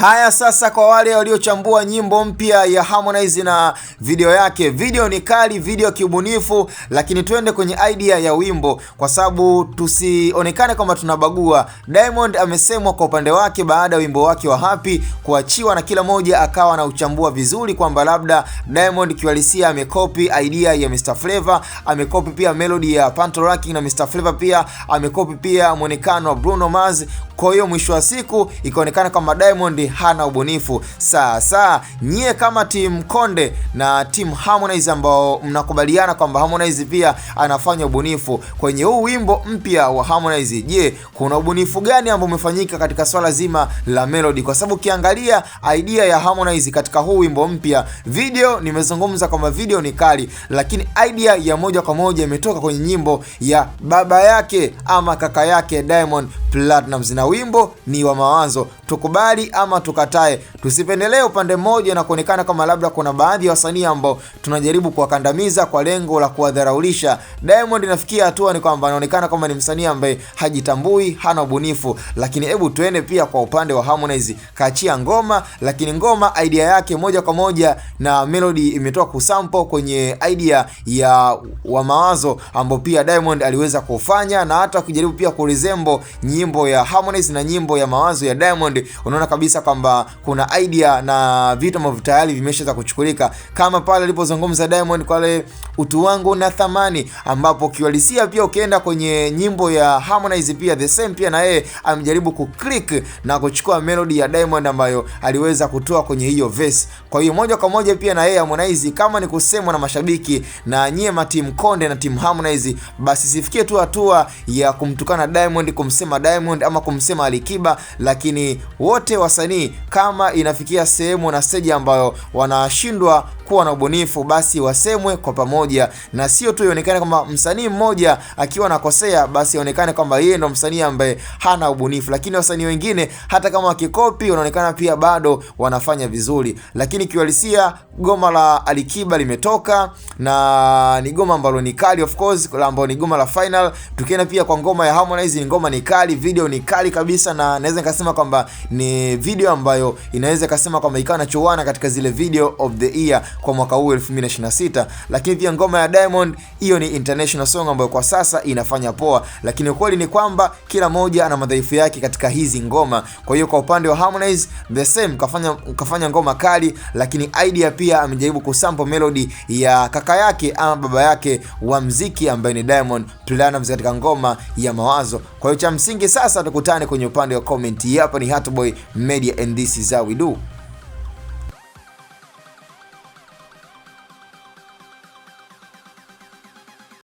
Haya sasa, kwa wale waliochambua nyimbo mpya ya Harmonize na video yake. Video ni kali, video kiubunifu, lakini twende kwenye idea ya wimbo kwa sababu tusionekane kama tunabagua. Diamond amesemwa kwa upande wake baada ya wimbo wake wa Happy kuachiwa na kila moja akawa na uchambua vizuri kwamba labda Diamond kiwalisia amekopi idea ya Mr Flavor, amekopi pia melody ya Pantolaki na Mr Flavor pia amekopi pia muonekano wa Bruno Mars. Kwa hiyo mwisho wa siku ikaonekana kama Diamond hana ubunifu. Sasa nyie kama team Konde na team Harmonize ambao mnakubaliana kwamba Harmonize pia anafanya ubunifu kwenye huu wimbo mpya wa Harmonize, je, kuna ubunifu gani ambao umefanyika katika swala zima la melody? Kwa sababu ukiangalia idea ya Harmonize katika huu wimbo mpya, video nimezungumza kwamba video ni kali, lakini idea ya moja kwa moja imetoka kwenye nyimbo ya baba yake ama kaka yake Diamond Platnumz, na wimbo ni wa mawazo. Tukubali ama tukatae, tusipendelee upande mmoja na kuonekana kama labda kuna baadhi ya wasanii ambao tunajaribu kuwakandamiza kwa lengo la kuwadharaulisha. Diamond inafikia hatua ni kwamba anaonekana kama ni msanii ambaye hajitambui, hana ubunifu. Lakini hebu tuende pia kwa upande wa Harmonize, kaachia ngoma, lakini ngoma idea yake moja kwa moja na melody imetoka kusample kwenye idea ya wa mawazo ambao pia Diamond aliweza kufanya, na hata kujaribu pia kuresemble nyimbo ya Harmonize na nyimbo ya mawazo ya Diamond. Unaona kabisa kwamba kuna idea na vitu ambavyo tayari vimeshaanza kuchukulika, kama pale alipozungumza Diamond kwa ile utu wangu na thamani, ambapo kiwalisia pia ukienda kwenye nyimbo ya Harmonize pia the same, pia na yeye amejaribu kuclick na kuchukua melody ya Diamond ambayo aliweza kutoa kwenye hiyo verse. Kwa hiyo moja kwa moja pia na yeye Harmonize, kama ni kusemwa na mashabiki na nyie ma team Konde na team Harmonize, basi sifikie tu hatua ya kumtukana Diamond, kumsema Diamond ama kumsema Alikiba, lakini wote wasanii kama inafikia sehemu na stage ambayo wanashindwa kuwa na ubunifu, basi wasemwe kwa pamoja, na sio tu ionekane kama msanii mmoja akiwa anakosea basi ionekane kwamba yeye ndo msanii ambaye hana ubunifu, lakini wasanii wengine hata kama wakikopi wanaonekana pia bado wanafanya vizuri. Lakini kiwalisia goma la Alikiba limetoka na ni goma ambalo ni kali, of course, ambalo ni goma la final. Tukienda pia kwa ngoma ya Harmonize, ni ngoma ni kali, video ni kali kabisa, na naweza nikasema kwamba ni video ambayo inaweza kusema kwamba ikawa inachoana katika zile video of the year kwa mwaka huu 2026. Lakini pia ngoma ya Diamond, hiyo ni international song ambayo kwa sasa inafanya poa, lakini ukweli ni kwamba kila moja ana madhaifu yake katika hizi ngoma. Kwa hiyo kwa upande wa Harmonize the same, kafanya ngoma kali, lakini idea pia amejaribu kusample melody ya kaka yake ama baba yake wa muziki ambaye ni Diamond Platnumz katika ngoma ya mawazo. Kwa hiyo cha msingi sasa tukutane kwenye upande wa comment. Hapa ni Hatboy Media and this is how we do.